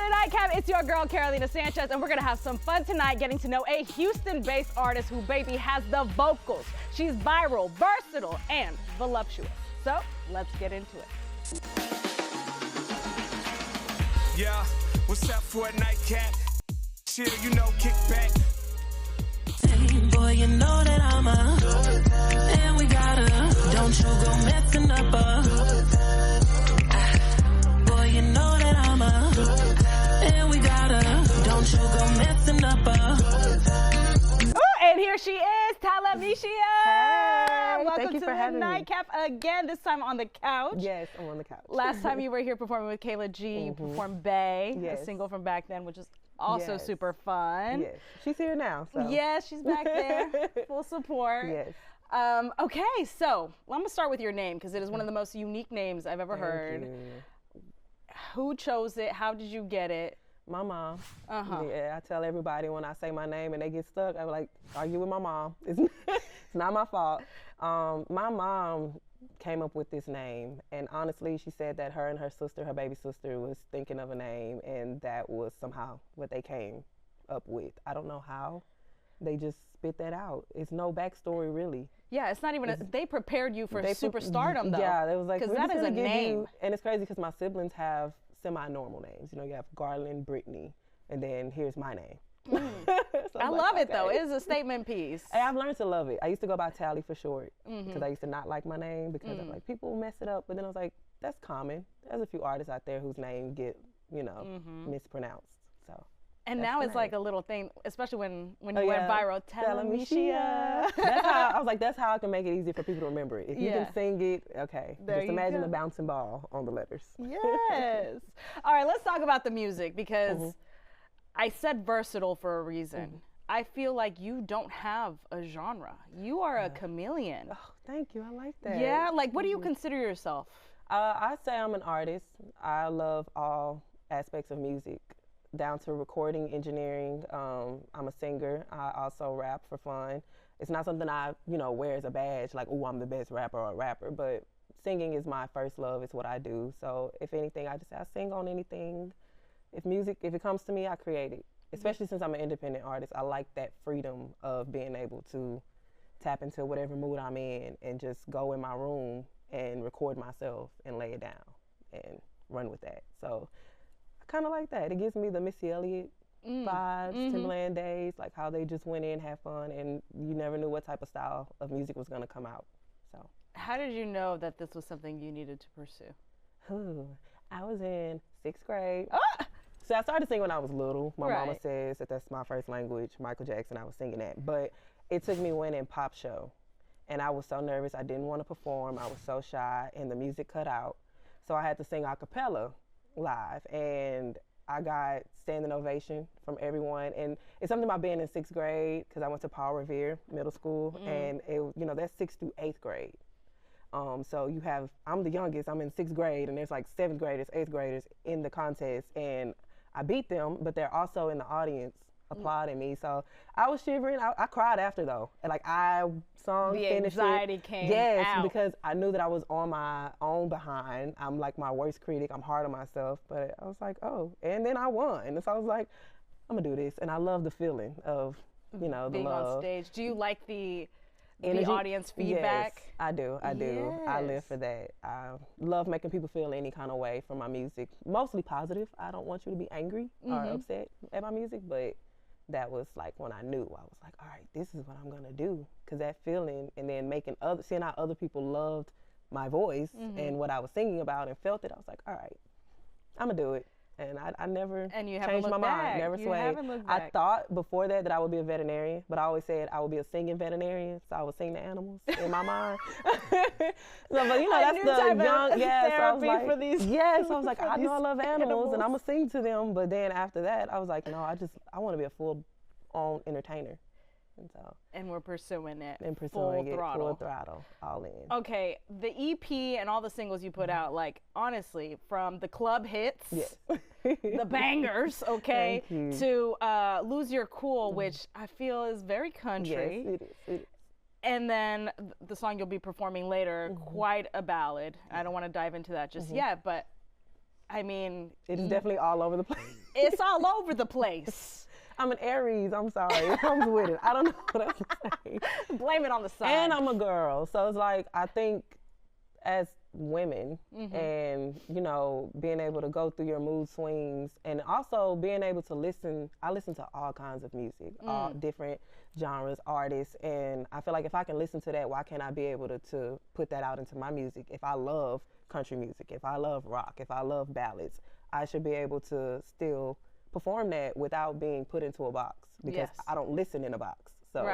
the Nightcap. It's your girl, Carolina Sanchez, and we're gonna have some fun tonight getting to know a Houston-based artist who, baby, has the vocals. She's viral, versatile, and voluptuous. So, let's get into it. Yeah, what's up for a nightcap? Chill, you know, kick back. Hey, boy, you know that I'm and we gotta, don't you go messing up boy, you know that I'm and we gotta, don't you go messing up And here she is, Talameshia. Hey, welcome thank you to for the having me. Nightcap again, this time on the couch. Yes, I'm on the couch. Last time you were here performing with Kayla G, you performed Bay, a Yes. single from back then, which is also Yes. super fun. Yes, she's here now. So. Yes, she's back there, full support. Yes. Okay, so I'm gonna start with your name because it is one of the most unique names I've ever heard. Thank you. Who chose it? How did you get it? My mom. Uh-huh. Yeah, I tell everybody when I say my name and they get stuck, I'm like, argue with my mom. It's not my fault. My mom came up with this name, and honestly, she said that her and her sister, her baby sister, was thinking of a name, and that was somehow what they came up with. I don't know how. They just spit that out. It's no backstory, really. Yeah, it's not even they prepared you for superstardom, though. Yeah, it was like, because that is a name. And it's crazy because my siblings have semi-normal names. You know, you have Garland, Brittany, and then here's my name. So I love it, though. It is a statement piece. Hey, I've learned to love it. I used to go by Tally for short because I used to not like my name because I'm like, people mess it up. But then I was like, that's common. There's a few artists out there whose name get, you know, mispronounced. So. And That's now the it's like a name. little thing, especially when you Oh, went yeah. viral. Talameshia. That's how I was like. That's how I can make it easy for people to remember it. If you Yeah. can sing it, okay. There Just you imagine go. a bouncing ball on the letters. Yes. All right, let's talk about the music because I said versatile for a reason. I feel like you don't have a genre. You are a chameleon. Oh, thank you. I like that. Yeah, like what do you consider yourself? I say I'm an artist. I love all aspects of music, down to recording, engineering. I'm a singer. I also rap for fun. It's not something I, wear as a badge, like, oh, I'm the best rapper or rapper, but singing is my first love. It's what I do. So if anything, I sing on anything. If it comes to me, I create it. Especially since I'm an independent artist, I like that freedom of being able to tap into whatever mood I'm in and just go in my room and record myself and lay it down and run with that. So I kind of like that. It gives me the Missy Elliott vibes, Timberland days, like how they just went in, had fun, and you never knew what type of style of music was going to come out. So How did you know that this was something you needed to pursue? I was in 6th grade. Ah! So I started singing when I was little. My mama Right. says that that's my first language, Michael Jackson, I was singing that. But it took me winning Pop Show. And I was so nervous. I didn't want to perform. I was so shy. And the music cut out. So I had to sing a cappella live. And I got standing ovation from everyone. And it's something about being in 6th grade because I went to Paul Revere Middle School. And, that's 6th through 8th grade. So I'm the youngest. I'm in 6th grade. And there's like 7th graders, 8th graders in the contest. And I beat them, but they're also in the audience applauding me. So I was shivering. I cried after though. And like I sung, The finished anxiety it. came Yes, out. because I knew that I was on my own behind. I'm like my worst critic. I'm hard on myself. But I was like, oh, and then I won. And so I was like, I'm gonna do this. And I love the feeling of, the Being love. on stage. Do you like the Energy. audience feedback? Yes, I do. I Yes. live for that. I love making people feel any kind of way from my music. Mostly positive. I don't want you to be angry or upset at my music, but that was like when I knew. I was like, all right, this is what I'm gonna do. Cause that feeling, and then seeing how other people loved my voice and what I was singing about and felt it, I was like, all right, I'm gonna do it. And I never And you haven't changed my looked mind, back. never You swayed. haven't looked I back. thought before that I would be a veterinarian, but I always said I would be a singing veterinarian, so I would sing the animals in my mind. But that's new the type of young, yes. I was therapy like, for these- yes, I was like, for I know I these love animals, and I'm animals. gonna sing to them. But then after that, I was like, no, I want to be a full-on entertainer, and so And we're pursuing it. and full pursuing it throttle. full throttle, all in. Okay, the EP and all the singles you put out, like honestly, from the club hits, Yes. the bangers, okay, Thank you. to Lose Your Cool, which I feel is very Yes, country. it is. It is. And then the song you'll be performing later, quite a ballad. I don't want to dive into that just yet, but I mean, It is definitely all over the place. It's all over the place. I'm an Aries. I'm sorry. It comes with it. I don't know what else to say. Blame it on the sun. And I'm a girl. So it's like, I think as women and, you know, being able to go through your mood swings and also being able to listen. I listen to all kinds of music, all different genres, artists. And I feel like if I can listen to that, why can't I be able to put that out into my music? If I love country music, if I love rock, if I love ballads, I should be able to still perform that without being put into a box because I don't listen in a box. So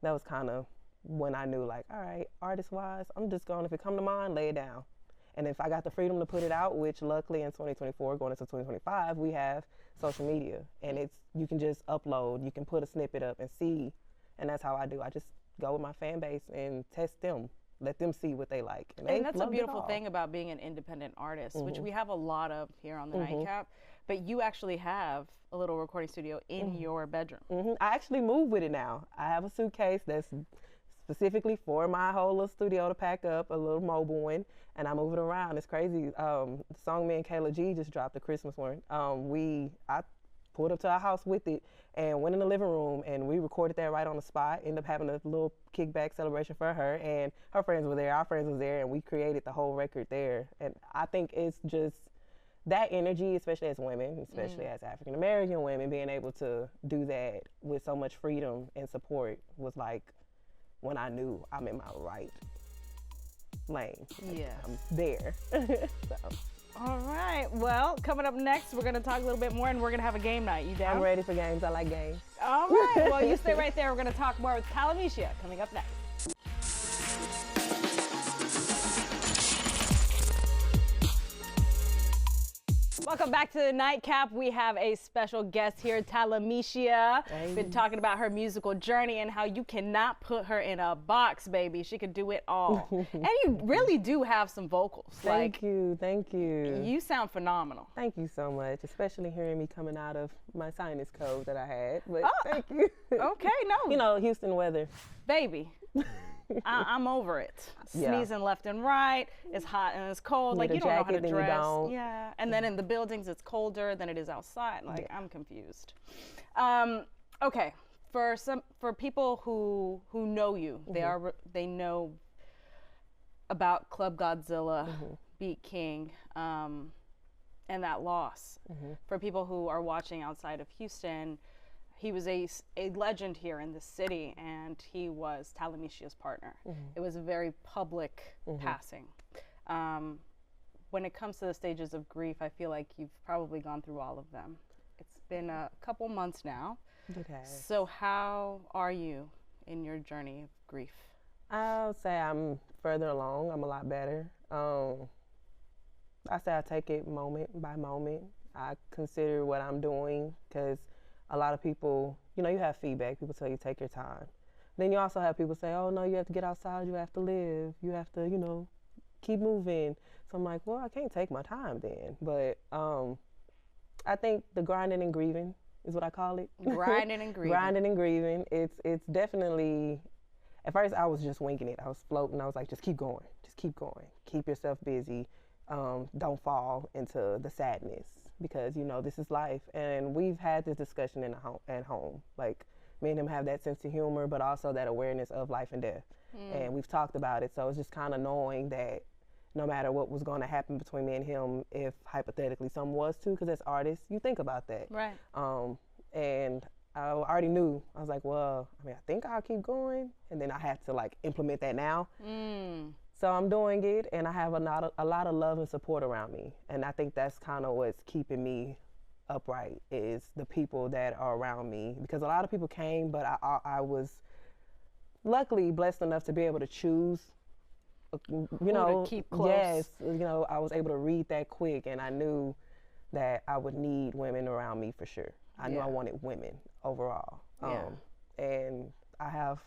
that was kind of when I knew, like, all right, artist-wise, I'm just going, if it come to mind, lay it down. And if I got the freedom to put it out, which luckily in 2024, going into 2025, we have social media. And it's, you can just upload, you can put a snippet up and see. And that's how I do. I just go with my fan base and test them, let them see what they like. And that's a beautiful thing about being an independent artist, which we have a lot of here on the Nightcap. But you actually have a little recording studio in your bedroom. I actually moved with it now. I have a suitcase that's specifically for my whole little studio to pack up, a little mobile one, and I move it around. It's crazy. The song me and Kayla G just dropped, the Christmas one. I pulled up to our house with it and went in the living room and we recorded that right on the spot. Ended up having a little kickback celebration for her, and her friends were there, our friends was there, and we created the whole record there. And I think it's just that energy, especially as women, especially as African American women, being able to do that with so much freedom and support was like when I knew I'm in my right lane. Yeah. I'm there. So. All right. Well, coming up next, we're going to talk a little bit more and we're going to have a game night. You down? I'm ready for games. I like games. All right. Well, you stay right there. We're going to talk more with Talameshia coming up next. Welcome back to the Nightcap. We have a special guest here, Talameshia. Hey. Been talking about her musical journey and how you cannot put her in a box, baby. She could do it all. And you really do have some vocals. Thank you. Thank you. You sound phenomenal. Thank you so much, especially hearing me coming out of my sinus cold that I had. But thank you. Okay, no. You know, Houston weather. Baby. I'm over it. Sneezing left and right. It's hot and it's cold. Like, you don't know how to dress. Yeah. And then in the buildings, it's colder than it is outside. Like, I'm confused. Okay. For people who know you, they know about Club Godzilla, BeatKing, and that loss. For people who are watching outside of Houston, he was a legend here in the city, and he was Talameshia's partner. It was a very public passing. When it comes to the stages of grief, I feel like you've probably gone through all of them. It's been a couple months now. Okay. So how are you in your journey of grief? I'll say I'm further along. I'm a lot better. I say I take it moment by moment. I consider what I'm doing, because a lot of people, you know, you have feedback. People tell you take your time. Then you also have people say, oh, no, you have to get outside. You have to live. You have to, you know, keep moving. So I'm like, well, I can't take my time then. But I think the grinding and grieving is what I call it. Grinding and grieving. Grinding and grieving. It's definitely, at first I was just winging it. I was floating. I was like, just keep going. Just keep going. Keep yourself busy. Don't fall into the sadness, because, you know, this is life. And we've had this discussion at home. Like, me and him have that sense of humor, but also that awareness of life and death. And we've talked about it. So it's just kind of knowing that no matter what was going to happen between me and him, if hypothetically something was to, because as artists, you think about that. Right. And I already knew. I was like, well, I mean, I think I'll keep going. And then I have to, like, implement that now. So I'm doing it, and I have a lot of love and support around me. And I think that's kind of what's keeping me upright, is the people that are around me. Because a lot of people came, but I was luckily blessed enough to be able to choose, you know, to keep close. Yes, you know, I was able to read that quick, and I knew that I would need women around me for sure. I knew I wanted women overall. And I have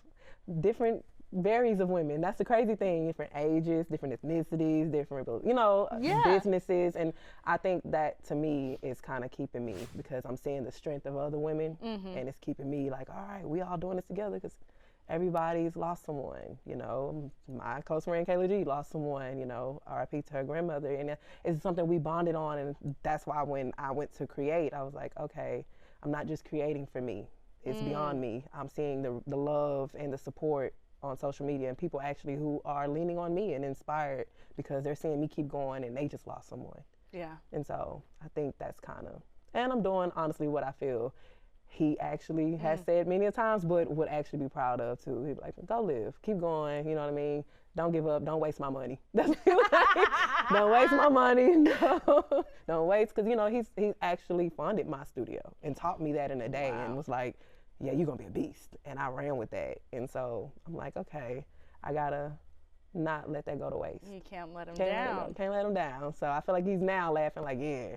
different varies of women. That's the crazy thing. Different ages, different ethnicities, different, you know, businesses. And I think that, to me, is kind of keeping me, because I'm seeing the strength of other women, and it's keeping me like, all right, we all doing this together, because everybody's lost someone, you know. My close friend Kayla G lost someone, you know, RIP to her grandmother. And it's something we bonded on, and that's why when I went to create, I was like, okay, I'm not just creating for me. It's beyond me. I'm seeing the love and the support on social media, and people actually who are leaning on me and inspired because they're seeing me keep going and they just lost someone. Yeah. And so I think that's kind of, and I'm doing honestly what I feel he actually has said many a times, but would actually be proud of too. He'd be like, go live, keep going, you know what I mean? Don't give up, don't waste my money. Don't waste my money, no. Don't waste, because you know, he's actually funded my studio and taught me that in a day and was like, yeah, you're gonna be a beast. And I ran with that. And so I'm like, okay, I gotta not let that go to waste. You can't let him down. Can't let him down. So I feel like he's now laughing like, yeah,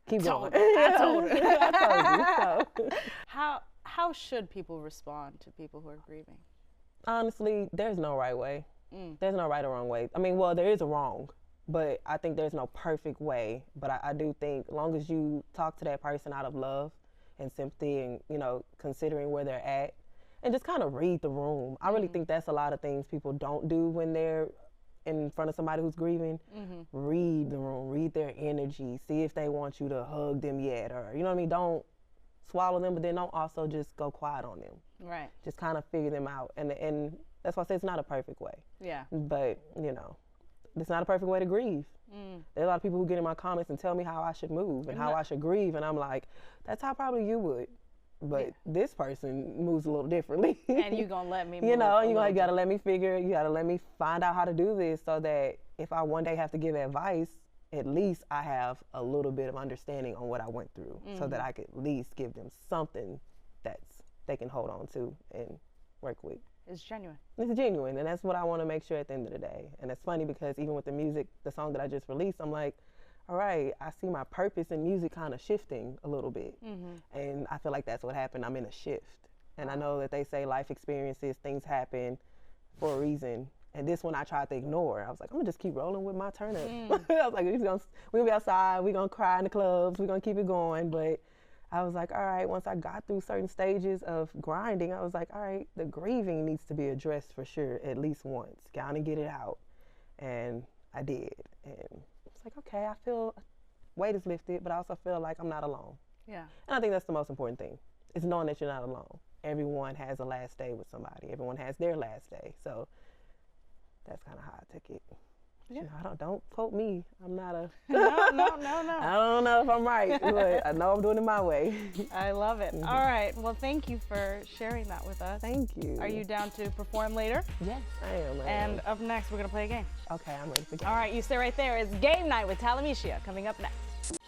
keep going. I told her. I told you. So. How should people respond to people who are grieving? Honestly, there's no right way. There's no right or wrong way. I mean, well, there is a wrong, but I think there's no perfect way. But I do think as long as you talk to that person out of love and sympathy and, you know, considering where they're at and just kind of read the room. I really think that's a lot of things people don't do when they're in front of somebody who's grieving. Read the room, read their energy, see if they want you to hug them yet, or, you know what I mean? Don't swallow them, but then don't also just go quiet on them. Right. Just kind of figure them out. And that's why I say it's not a perfect way. Yeah. But, you know, it's not a perfect way to grieve. There's a lot of people who get in my comments and tell me how I should move and how I should grieve, and I'm like, that's how probably you would. But this person moves a little differently. And you gonna let me move. You know, you gotta let me figure, you gotta let me find out how to do this so that if I one day have to give advice, at least I have a little bit of understanding on what I went through so that I could at least give them something that's they can hold on to and work with. It's genuine. It's genuine, and that's what I want to make sure at the end of the day. And it's funny because even with the music, the song that I just released, I'm like, all right, I see my purpose in music kind of shifting a little bit. And I feel like that's what happened. I'm in a shift. And I know that they say life experiences, things happen for a reason. And this one I tried to ignore. I was like, I'm gonna just keep rolling with my turn up. I was like, we're gonna be outside, we're gonna cry in the clubs, we're gonna keep it going. But I was like, all right, once I got through certain stages of grinding, I was like, all right, the grieving needs to be addressed for sure, at least once. Gotta get it out. And I did. And it's like, okay, I feel weight is lifted, but I also feel like I'm not alone. Yeah. And I think that's the most important thing, is knowing that you're not alone. Everyone has a last day with somebody. Everyone has their last day. So that's kind of how I took it. Yeah. You know, don't quote me. I'm not a. No. I don't know if I'm right, but I know I'm doing it my way. I love it. All right. Well, thank you for sharing that with us. Thank you. Are you down to perform later? Yes, I am. And up next, we're going to play a game. Okay, I'm ready for game. All right, you stay right there. It's Game Night with Talameshia coming up next.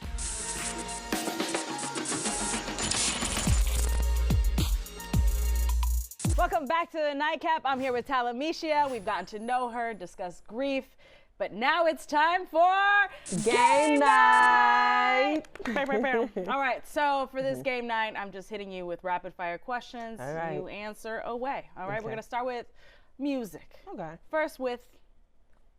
Welcome back to the Nightcap. I'm here with Talameshia. We've gotten to know her, discussed grief, but now it's time for Game Night. All right, so for this Game Night, I'm just hitting you with rapid fire questions. All right. You answer away. All right, Okay. we're gonna start with music. Okay. First with,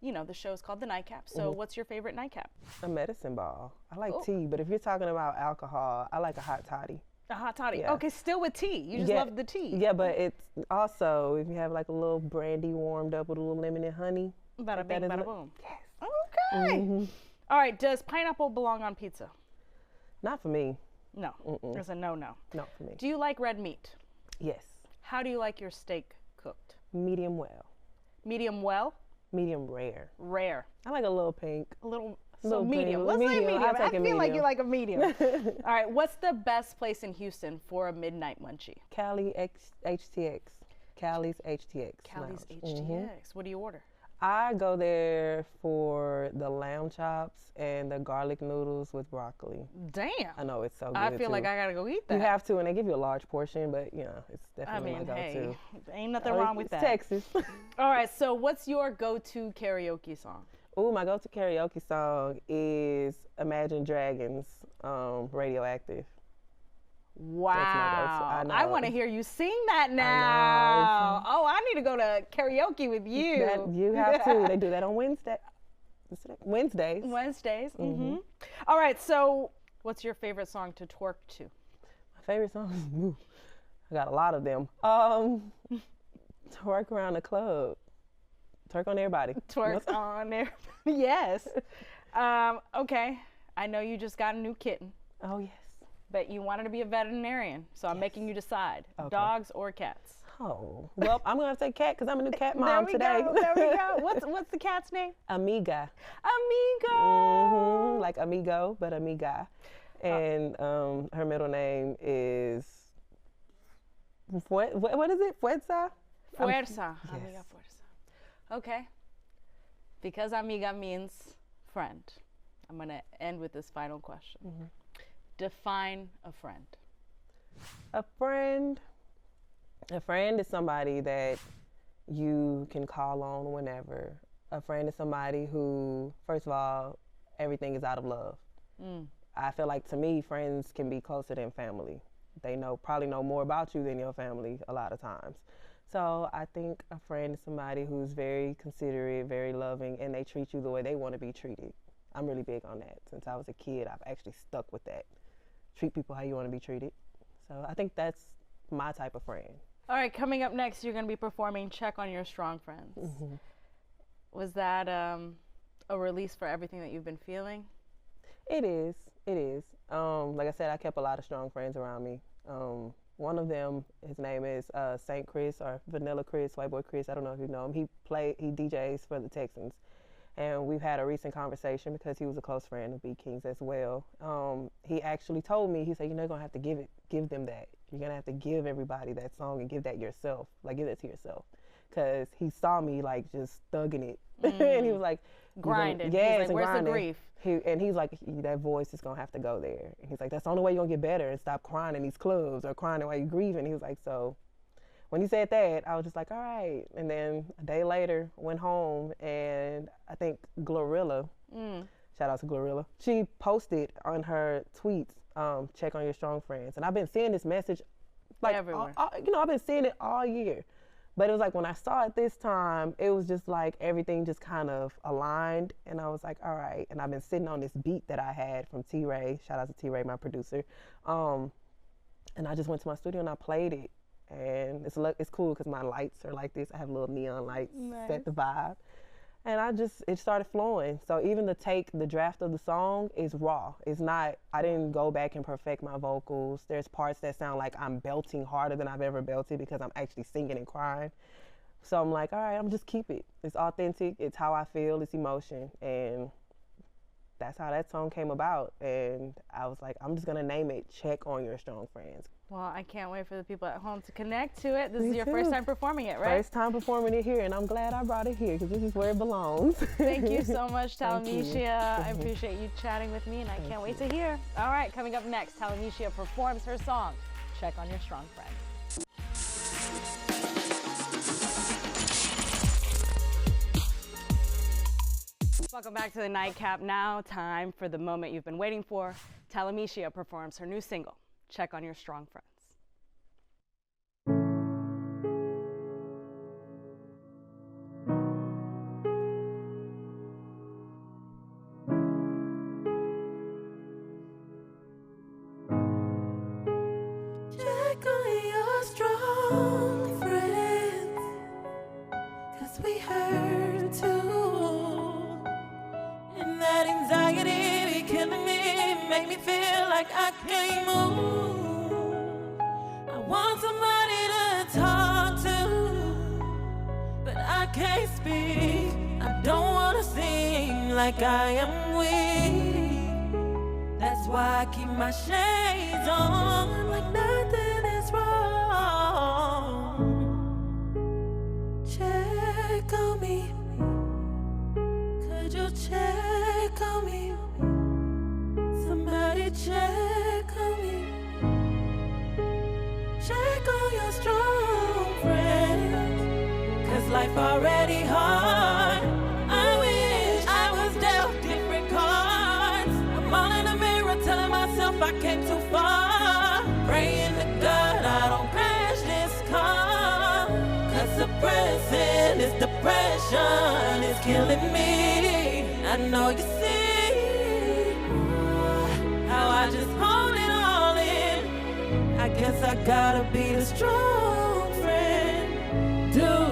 you know, the show's called The Nightcap. So what's your favorite nightcap? A medicine ball. I like Ooh. tea, but if you're talking about alcohol, I like a hot toddy. A hot toddy. Yeah. Okay, still with tea. You just Yeah. love the tea. Yeah, but it's also, if you have like a little brandy warmed up with a little lemon and honey. Bada like bing, that is bada what- boom. Yes. Okay. All right, does pineapple belong on pizza? Not for me. No. There's a no-no. Not for me. Do you like red meat? Yes. How do you like your steak cooked? Medium well. Medium well? Medium rare. Rare. I like a little pink. A little, so Little medium. pink, Let's say medium. medium. I'll I take a feel like medium. you like a medium. All right, what's the best place in Houston for a midnight munchie? Cali HTX. Cali's HTX. Cali's Lounge. HTX. What do you order? I go there for the lamb chops and the garlic noodles with broccoli. Damn. I know it's so good. I feel too. like I gotta go eat that. You have to, and they give you a large portion, but you know, it's I definitely mean, my hey, go-to. ain't nothing Oh, wrong with it's that. Texas. All right, so what's your go-to karaoke song? Ooh, my go-to karaoke song is Imagine Dragons, Radioactive. Wow. go-to. I want to hear you sing that now. Oh, I need to go to karaoke with you. That, you have to. They do that on Wednesdays. Wednesdays. All right, so what's your favorite song to twerk to? My favorite song? Ooh, I got a lot of them. Twerk around the club. Twerk on everybody. Twerk on there. Yes. Okay. I know you just got a new kitten, Oh, yes. but you wanted to be a veterinarian, so I'm making you decide. Okay. Dogs or cats? Oh, well, I'm going to say cat because I'm a new cat There mom we today. go. There we go. What's the cat's name? Amiga. Amigo. Like amigo, but amiga. And her middle name is, what is it? Fuerza? Fuerza. Yes. Amiga Fuerza. Okay. Because amiga means friend, I'm going to end with this final question. Define a friend. A friend is somebody that you can call on whenever. A friend is somebody who, first of all, everything is out of love. I feel like, to me, friends can be closer than family. They probably know more about you than your family a lot of times. So I think a friend is somebody who's very considerate, very loving, and they treat you the way they want to be treated. I'm really big on that. Since I was a kid, I've actually stuck with that. Treat people how you want to be treated. So I think that's my type of friend. All right, coming up next, you're going to be performing Check on Your Strong Friends. Was that a release for everything that you've been feeling? It is. It is. Like I said, I kept a lot of strong friends around me. One of them, his name is Saint Chris, or Vanilla Chris, White Boy Chris. I don't know if you know him. He DJs for the Texans. And we've had a recent conversation because he was a close friend of BeatKing's as well. He actually told me, he said, you're going to have to give them that. You're going to have to give everybody that song and give that yourself. Like, give that to yourself. Because he saw me, like, just thugging it. And he was like, grinding. Yeah, he's like, where's the grief? And he's like, that voice is going to have to go there. And he's like, that's the only way you're going to get better and stop crying in these clubs or crying while you're grieving. He was like, so when he said that, I was just like, all right. And then a day later, went home, and I think Glorilla, shout out to Glorilla, she posted on her tweets, check on your strong friends. And I've been seeing this message like everywhere. I've been seeing it all year. But it was like when I saw it this time, it was just like everything just kind of aligned. And I was like, all right. And I've been sitting on this beat that I had from T-Ray. Shout out to T-Ray, my producer. And I just went to my studio and I played it. And it's cool because my lights are like this. I have little neon lights, set the vibe. And it started flowing. So even the draft of the song is raw. It's not, I didn't go back and perfect my vocals. There's parts that sound like I'm belting harder than I've ever belted because I'm actually singing and crying. So I'm like, all right, I'm just keep it. It's authentic. It's how I feel. It's emotion. And that's how that song came about. And I was like, I'm just going to name it Check on Your Strong Friends. Well, I can't wait for the people at home to connect to it. This Me is your too. first time performing it, right? First time performing it here, and I'm glad I brought it here because this is where it belongs. Thank you so much, Thank you. Talameshia. I appreciate you chatting with me, and I can't wait to hear. All right, coming up next, Talameshia performs her song, Check on Your Strong Friends. Welcome back to the Nightcap. Now, time for the moment you've been waiting for. Talameshia performs her new single, Check on Your Strong Friends. Check on your strong friends, 'cause we hurt too. And that anxiety be killing me, make me feel like I can't move. I want somebody to talk to, but I can't speak. I don't wanna seem like I am weak. That's why I keep my shades on, like nothing is wrong. Check on me. Could you check on me? Somebody check on me. Check on your strong friends, 'cause life already hard. I wish I was dealt different cards. I'm all in the mirror telling myself I came too far. Praying to God I don't crash this car, 'cause suppressing this depression is killing me. I know you see how I just hold it all in. I guess I gotta be the strong friend. Do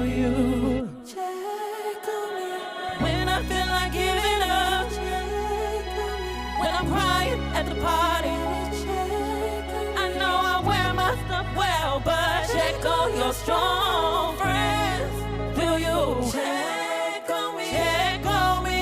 strong friends. Will you check on me? Check on me.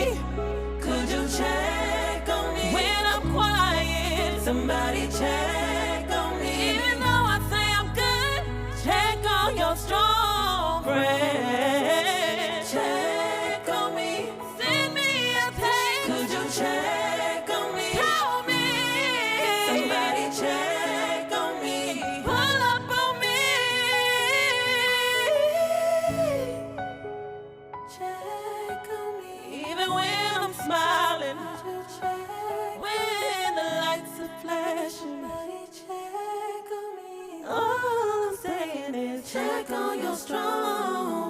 Could you check on me? When I'm quiet, somebody check on me. Even though I say I'm good, check on your strong friends. Check on me. Send me a text. Could you check on me? Tell me. Somebody check on me. Pull up on me. Check on me. Even when I'm smiling. When the lights are flashing. Check on me. All I'm saying is check on your strong